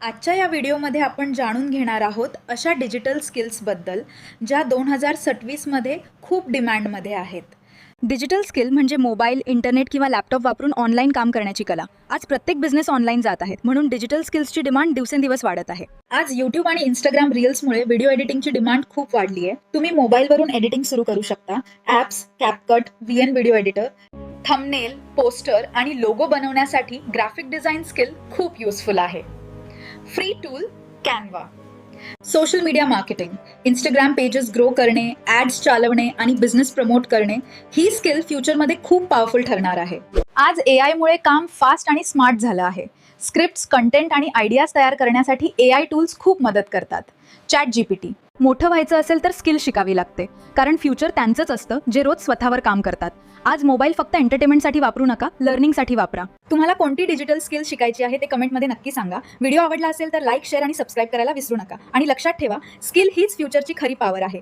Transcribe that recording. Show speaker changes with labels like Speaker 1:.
Speaker 1: आजच्या या व्हिडिओमध्ये आपण जाणून घेणार आहोत अशा डिजिटल स्किल्सबद्दल ज्या 2026मध्ये खूप डिमांडमध्ये आहेत.
Speaker 2: डिजिटल स्किल म्हणजे मोबाईल, इंटरनेट किंवा लॅपटॉप वापरून ऑनलाईन काम करण्याची कला. आज प्रत्येक बिझनेस ऑनलाईन जात आहेत, म्हणून डिजिटल स्किल्सची डिमांड दिवसेंदिवस वाढत आहे.
Speaker 1: आज यूट्यूब आणि इंस्टाग्राम रील्समुळे व्हिडिओ एडिटिंगची डिमांड खूप वाढली आहे. तुम्ही मोबाईलवरून एडिटिंग सुरू करू शकता. Apps, CapCut, VN video editor, thumbnail, poster आणि लोगो बनवण्यासाठी ग्राफिक डिझाईन स्किल खूप युजफुल आहे. Free tool Canva. Social media marketing, Instagram pages grow करणे, ॲड्स चालवणे आणि बिझनेस प्रमोट करणे ही स्किल फ्युचरमध्ये खूप पॉवरफुल ठरणार आहे. आज AI मुळे काम फास्ट आणि स्मार्ट झालं आहे. स्क्रिप्ट्स, कंटेंट आणि आयडियाज तयार करण्यासाठी AI टूल्स खूप मदत करतात. ChatGPT.
Speaker 2: मोठं व्हायचं असेल तर स्किल शिकावी लागते, कारण फ्युचर त्यांचंच असतं जे रोज स्वतःवर काम करतात. आज मोबाईल फक्त एंटरटेनमेंटसाठी वापरू नका, लर्निंगसाठी वापरा.
Speaker 1: तुम्हाला कोणती डिजिटल स्किल शिकायची आहे ते कमेंटमध्ये नक्की सांगा. व्हिडिओ आवडला असेल तर लाईक, शेअर आणि सबस्क्राईब करायला विसरू नका. आणि लक्षात ठेवा, स्किल हीच फ्युचरची खरी पॉवर आहे.